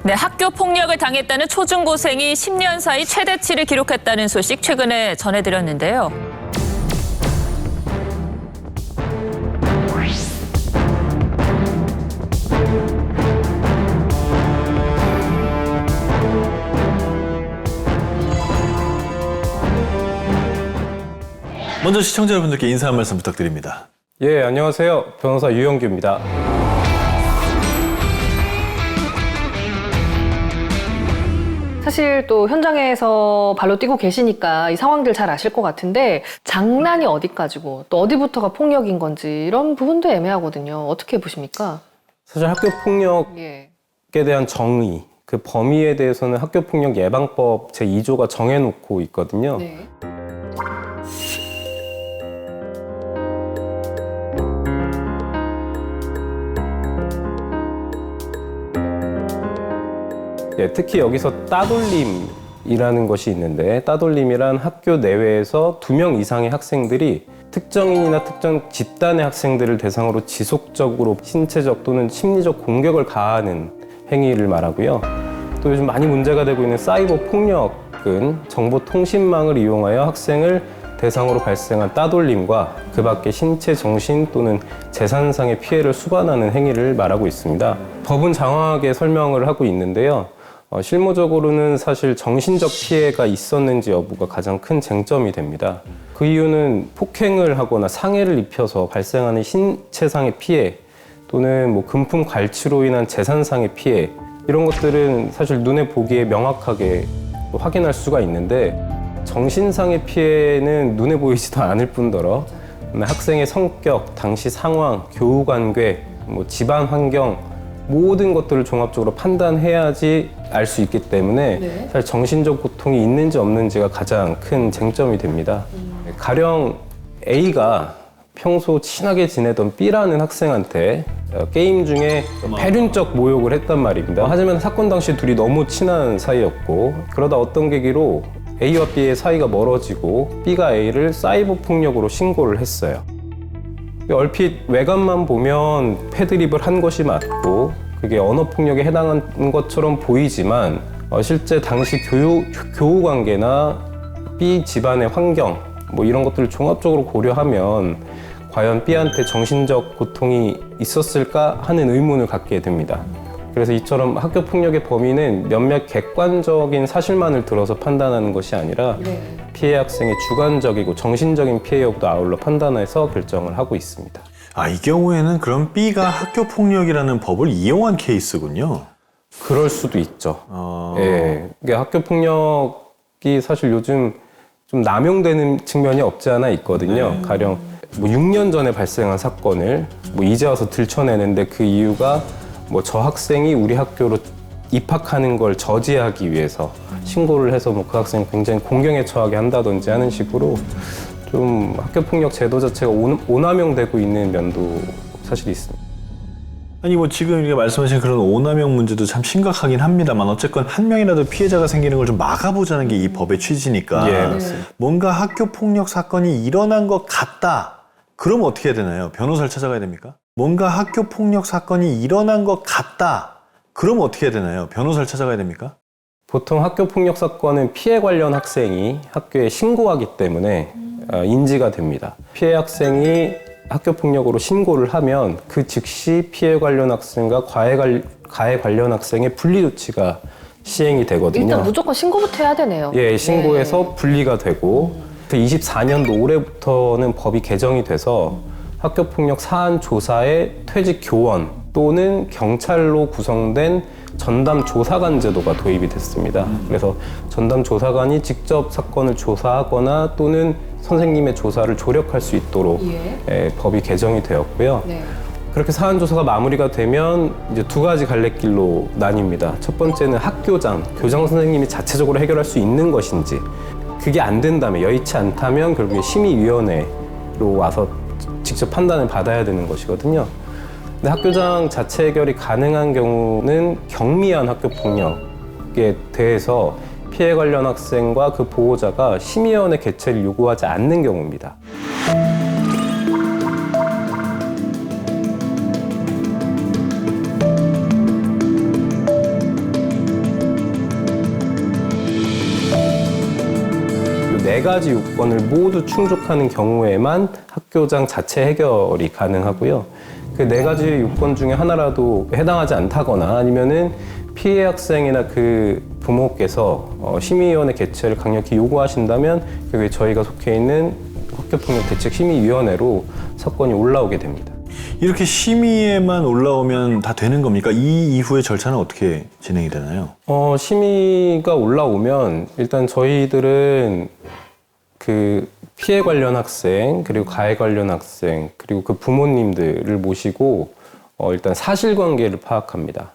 네, 학교 폭력을 당했다는 초중고생이 10년 사이 최대치를 기록했다는 소식 최근에 전해드렸는데요. 먼저 시청자 여러분들께 인사 한 말씀 부탁드립니다. 예, 안녕하세요. 변호사 유영규입니다. 사실 또 현장에서 발로 뛰고 계시니까 이 상황들 잘 아실 것 같은데 장난이 어디까지고 또 어디부터가 폭력인 건지 이런 부분도 애매하거든요. 어떻게 보십니까? 사실 학교 폭력에 대한 정의, 그 범위에 대해서는 학교폭력 예방법 제2조가 정해놓고 있거든요. 네. 예, 특히 여기서 따돌림이라는 것이 있는데, 따돌림이란 학교 내외에서 2명 이상의 학생들이 특정인이나 특정 집단의 학생들을 대상으로 지속적으로 신체적 또는 심리적 공격을 가하는 행위를 말하고요. 또 요즘 많이 문제가 되고 있는 사이버 폭력은 정보통신망을 이용하여 학생을 대상으로 발생한 따돌림과 그 밖에 신체, 정신 또는 재산상의 피해를 수반하는 행위를 말하고 있습니다. 법은 장황하게 설명을 하고 있는데요. 실무적으로는 사실 정신적 피해가 있었는지 여부가 가장 큰 쟁점이 됩니다. 그 이유는 폭행을 하거나 상해를 입혀서 발생하는 신체상의 피해 또는 금품 갈취로 인한 재산상의 피해, 이런 것들은 사실 눈에 보기에 명확하게 확인할 수가 있는데, 정신상의 피해는 눈에 보이지도 않을 뿐더러 학생의 성격, 당시 상황, 교우 관계, 집안 환경, 모든 것들을 종합적으로 판단해야지 알 수 있기 때문에 사실 정신적 고통이 있는지 없는지가 가장 큰 쟁점이 됩니다. 가령 A가 평소 친하게 지내던 B라는 학생한테 게임 중에 패륜적 모욕을 했단 말입니다. 하지만 사건 당시 둘이 너무 친한 사이였고, 그러다 어떤 계기로 A와 B의 사이가 멀어지고 B가 A를 사이버 폭력으로 신고를 했어요. 얼핏 외관만 보면 패드립을 한 것이 맞고 그게 언어폭력에 해당하는 것처럼 보이지만 실제 당시 교우 관계나 B 집안의 환경 이런 것들을 종합적으로 고려하면 과연 B한테 정신적 고통이 있었을까 하는 의문을 갖게 됩니다. 그래서 이처럼 학교 폭력의 범위는 몇몇 객관적인 사실만을 들어서 판단하는 것이 아니라 피해 학생의 주관적이고 정신적인 피해 여부도 아울러 판단해서 결정을 하고 있습니다. 이 경우에는 그럼 B가 학교 폭력이라는 법을 이용한 케이스군요. 그럴 수도 있죠. 예, 학교 폭력이 사실 요즘 좀 남용되는 측면이 없지 않아 있거든요. 가령 6년 전에 발생한 사건을 이제 와서 들춰내는데 그 이유가 저 학생이 우리 학교로 입학하는 걸 저지하기 위해서 신고를 해서 그 학생이 굉장히 공경에 처하게 한다든지 하는 식으로 좀 학교폭력 제도 자체가 오남용되고 있는 면도 사실 있습니다. 아니 지금 이렇게 말씀하신 그런 오남용 문제도 참 심각하긴 합니다만, 어쨌건 한 명이라도 피해자가 생기는 걸 좀 막아보자는 게 이 법의 취지니까. 예, 맞습니다. 뭔가 학교폭력 사건이 일어난 것 같다. 그럼 어떻게 해야 되나요? 변호사를 찾아가야 됩니까? 뭔가 학교폭력 사건이 일어난 것 같다. 그럼 어떻게 해야 되나요? 변호사를 찾아가야 됩니까? 보통 학교폭력 사건은 피해 관련 학생이 학교에 신고하기 때문에 인지가 됩니다. 피해 학생이 학교폭력으로 신고를 하면 그 즉시 피해 관련 학생과 가해 관련 학생의 분리 조치가 시행이 되거든요. 일단 무조건 신고부터 해야 되네요. 예, 신고해서 분리가 되고 24년도 올해부터는 법이 개정이 돼서 학교폭력 사안 조사의 퇴직 교원 또는 경찰로 구성된 전담 조사관 제도가 도입이 됐습니다. 그래서 전담 조사관이 직접 사건을 조사하거나 또는 선생님의 조사를 조력할 수 있도록 법이 개정이 되었고요. 그렇게 사안 조사가 마무리가 되면 이제 2가지 갈래길로 나뉩니다. 첫 번째는 학교장, 교장 선생님이 자체적으로 해결할 수 있는 것인지, 그게 안 된다면, 여의치 않다면 결국에 심의위원회로 와서 직접 판단을 받아야 되는 것이거든요. 근데 학교장 자체 해결이 가능한 경우는 경미한 학교폭력에 대해서 피해 관련 학생과 그 보호자가 심의위원회 개최를 요구하지 않는 경우입니다. 네 가지 요건을 모두 충족하는 경우에만 학교장 자체 해결이 가능하고요. 그 네 가지 요건 중에 하나라도 해당하지 않다거나 아니면은 피해 학생이나 그 부모께서 심의위원회 개최를 강력히 요구하신다면 그게 저희가 속해 있는 학교폭력대책심의위원회로 사건이 올라오게 됩니다. 이렇게 심의에만 올라오면 다 되는 겁니까? 이 이후의 절차는 어떻게 진행이 되나요? 심의가 올라오면 일단 저희들은 그 피해 관련 학생, 그리고 가해 관련 학생, 그리고 그 부모님들을 모시고 일단 사실관계를 파악합니다.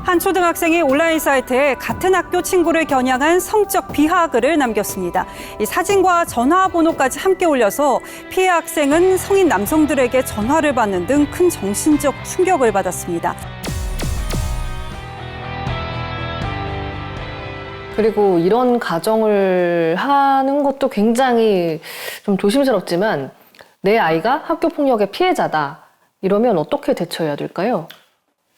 한 초등학생이 온라인 사이트에 같은 학교 친구를 겨냥한 성적 비하 글을 남겼습니다. 이 사진과 전화번호까지 함께 올려서 피해 학생은 성인 남성들에게 전화를 받는 등 큰 정신적 충격을 받았습니다. 그리고 이런 가정을 하는 것도 굉장히 좀 조심스럽지만 내 아이가 학교 폭력의 피해자다. 이러면 어떻게 대처해야 될까요?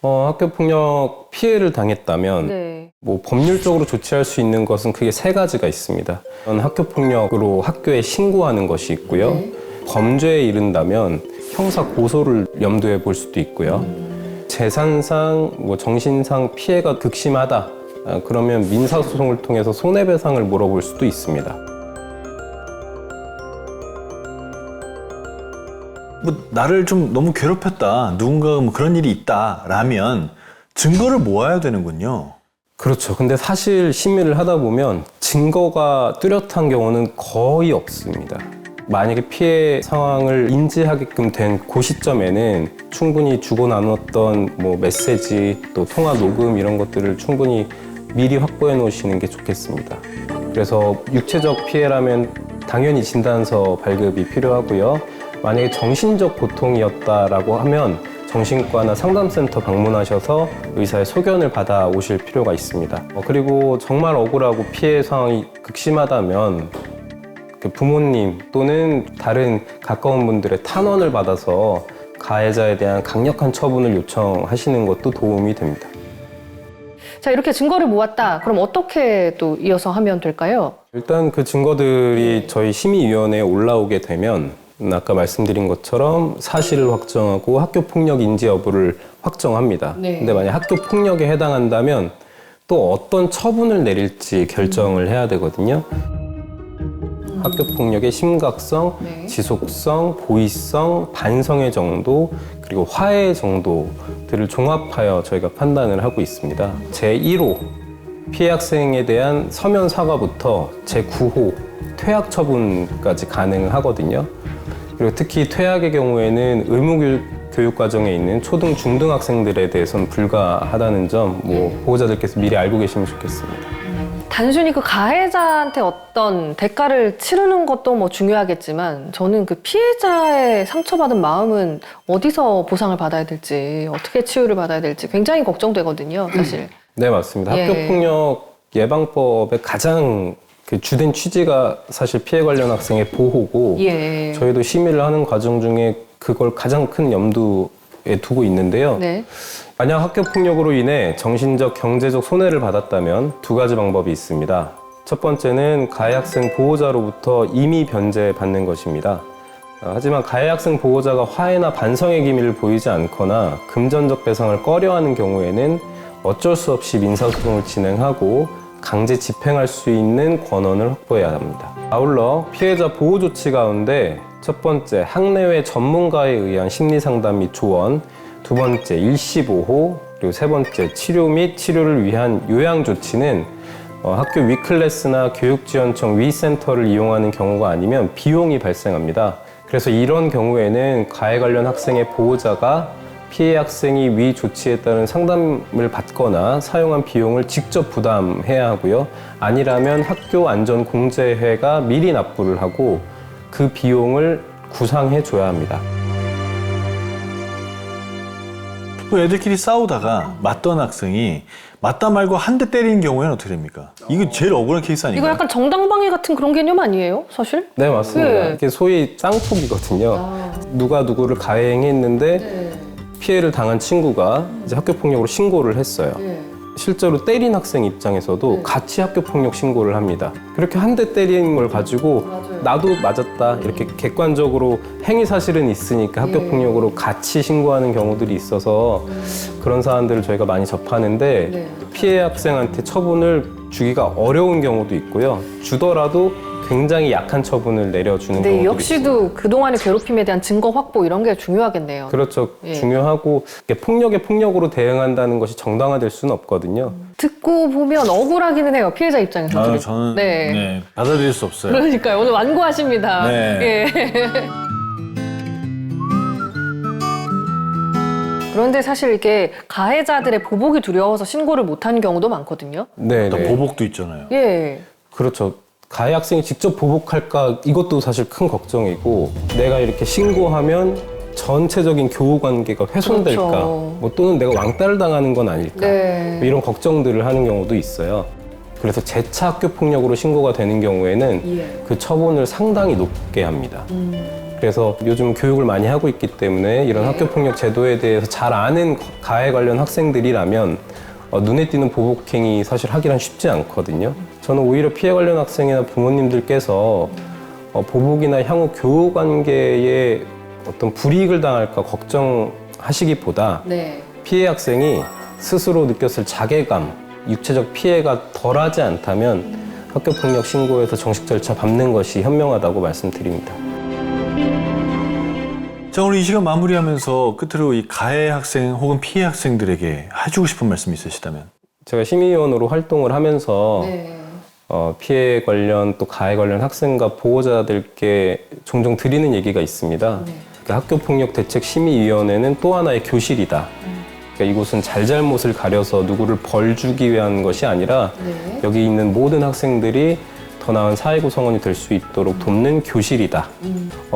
학교폭력 피해를 당했다면 네. 뭐 법률적으로 조치할 수 있는 것은 크게 세 가지가 있습니다. 학교폭력으로 학교에 신고하는 것이 있고요. 네. 범죄에 이른다면 형사 고소를 염두에 볼 수도 있고요. 재산상, 뭐 정신상 피해가 극심하다. 그러면 민사소송을 통해서 손해배상을 물어볼 수도 있습니다. 뭐 나를 좀 너무 괴롭혔다, 누군가가 뭐 그런 일이 있다라면 증거를 모아야 되는군요. 그렇죠. 근데 사실 심의를 하다 보면 증거가 뚜렷한 경우는 거의 없습니다. 만약에 피해 상황을 인지하게끔 된 그 시점에는 충분히 주고 나눴던 뭐 메시지, 또 통화 녹음 이런 것들을 충분히 미리 확보해 놓으시는 게 좋겠습니다. 그래서 육체적 피해라면 당연히 진단서 발급이 필요하고요. 만약에 정신적 고통이었다라고 하면 정신과나 상담센터 방문하셔서 의사의 소견을 받아 오실 필요가 있습니다. 그리고 정말 억울하고 피해 상황이 극심하다면 그 부모님 또는 다른 가까운 분들의 탄원을 받아서 가해자에 대한 강력한 처분을 요청하시는 것도 도움이 됩니다. 자, 이렇게 증거를 모았다. 그럼 어떻게 또 이어서 하면 될까요? 일단 그 증거들이 저희 심의위원회에 올라오게 되면 아까 말씀드린 것처럼 사실을 확정하고 학교폭력 인지 여부를 확정합니다. 네. 근데 만약 학교폭력에 해당한다면 또 어떤 처분을 내릴지 결정을 해야 되거든요. 학교폭력의 심각성, 네. 지속성, 고의성, 반성의 정도, 그리고 화해의 정도들을 종합하여 저희가 판단을 하고 있습니다. 제1호 피해 학생에 대한 서면 사과부터 제9호 퇴학 처분까지 가능하거든요. 그리고 특히 퇴학의 경우에는 의무교육 과정에 있는 초등, 중등 학생들에 대해서는 불가하다는 점 보호자들께서 미리 알고 계시면 좋겠습니다. 단순히 그 가해자한테 어떤 대가를 치르는 것도 뭐 중요하겠지만 저는 그 피해자의 상처받은 마음은 어디서 보상을 받아야 될지 어떻게 치유를 받아야 될지 굉장히 걱정되거든요, 사실. 네, 맞습니다. 예. 학교폭력 예방법의 가장 그 주된 취지가 사실 피해 관련 학생의 보호고 예. 저희도 심의를 하는 과정 중에 그걸 가장 큰 염두에 두고 있는데요. 네. 만약 학교폭력으로 인해 정신적, 경제적 손해를 받았다면 두 가지 방법이 있습니다. 첫 번째는 가해 학생 보호자로부터 임의 변제받는 것입니다. 하지만 가해 학생 보호자가 화해나 반성의 기미를 보이지 않거나 금전적 배상을 꺼려하는 경우에는 어쩔 수 없이 민사소송을 진행하고 강제 집행할 수 있는 권한을 확보해야 합니다. 아울러 피해자 보호 조치 가운데 첫 번째, 학내외 전문가에 의한 심리상담 및 조언, 두 번째, 일시보호, 그리고 세 번째, 치료 및 치료를 위한 요양 조치는 학교 위클래스나 교육지원청 위센터를 이용하는 경우가 아니면 비용이 발생합니다. 그래서 이런 경우에는 가해 관련 학생의 보호자가 피해 학생이 위 조치에 따른 상담을 받거나 사용한 비용을 직접 부담해야 하고요. 아니라면 학교안전공제회가 미리 납부를 하고 그 비용을 구상해 줘야 합니다. 그 애들끼리 싸우다가 맞던 학생이 맞다 말고 한 대 때리는 경우에는 어떻게 됩니까? 이거 제일 억울한 케이스 아닌가요? 이거 약간 정당방위 같은 그런 개념 아니에요, 사실? 네, 맞습니다. 네. 이게 소위 쌍폭이거든요. 누가 누구를 가해행위했는데 네. 피해를 당한 친구가 이제 학교폭력으로 신고를 했어요. 실제로 때린 학생 입장에서도 같이 학교폭력 신고를 합니다. 그렇게 한 대 때리는 걸 가지고 나도 맞았다 이렇게 객관적으로 행위 사실은 있으니까 학교폭력으로 같이 신고하는 경우들이 있어서 그런 사안들을 저희가 많이 접하는데 피해 학생한테 처분을 주기가 어려운 경우도 있고요. 주더라도 굉장히 약한 처분을 내려주는 근데 경우도 역시도 그동안의 괴롭힘에 대한 증거 확보 이런 게 중요하겠네요. 그렇죠. 예. 중요하고 이게 폭력에 폭력으로 대응한다는 것이 정당화될 수는 없거든요. 듣고 보면 억울하기는 해요, 피해자 입장에서. 저는 네. 받아들일 수 없어요. 그러니까요. 오늘 완고하십니다. 네. 예. 그런데 사실 이게 가해자들의 보복이 두려워서 신고를 못한 경우도 많거든요. 네, 또 네. 보복도 있잖아요. 예. 그렇죠. 가해 학생이 직접 보복할까 이것도 사실 큰 걱정이고 내가 이렇게 신고하면 전체적인 교우 관계가 훼손될까 그렇죠. 뭐 또는 내가 왕따를 당하는 건 아닐까 네. 뭐 이런 걱정들을 하는 경우도 있어요. 그래서 재차 학교 폭력으로 신고가 되는 경우에는 그 처분을 상당히 높게 합니다. 그래서 요즘 교육을 많이 하고 있기 때문에 이런 학교 폭력 제도에 대해서 잘 아는 가해 관련 학생들이라면 눈에 띄는 보복행위 사실 하기란 쉽지 않거든요. 저는 오히려 피해 관련 학생이나 부모님들께서 보복이나 향후 교우 관계에 어떤 불이익을 당할까 걱정하시기보다 네. 피해 학생이 스스로 느꼈을 자괴감, 육체적 피해가 덜하지 않다면 학교폭력 신고에서 정식 절차 밟는 것이 현명하다고 말씀드립니다. 자, 오늘 이 시간 마무리하면서 끝으로 이 가해 학생 혹은 피해 학생들에게 해주고 싶은 말씀 있으시다면? 제가 심의위원으로 활동을 하면서 네. 피해 관련 또 가해 관련 학생과 보호자들께 종종 드리는 얘기가 있습니다. 그러니까 학교폭력대책심의위원회는 또 하나의 교실이다. 그러니까 이곳은 잘잘못을 가려서 누구를 벌 주기 위한 것이 아니라 여기 있는 모든 학생들이 더 나은 사회 구성원이 될 수 있도록 돕는 교실이다.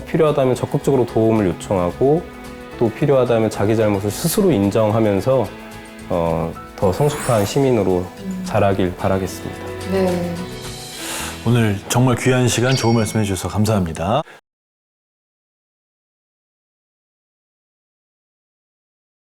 필요하다면 적극적으로 도움을 요청하고 또 필요하다면 자기 잘못을 스스로 인정하면서 더 성숙한 시민으로 자라길 바라겠습니다. 네. 오늘 정말 귀한 시간 좋은 말씀 해주셔서 감사합니다.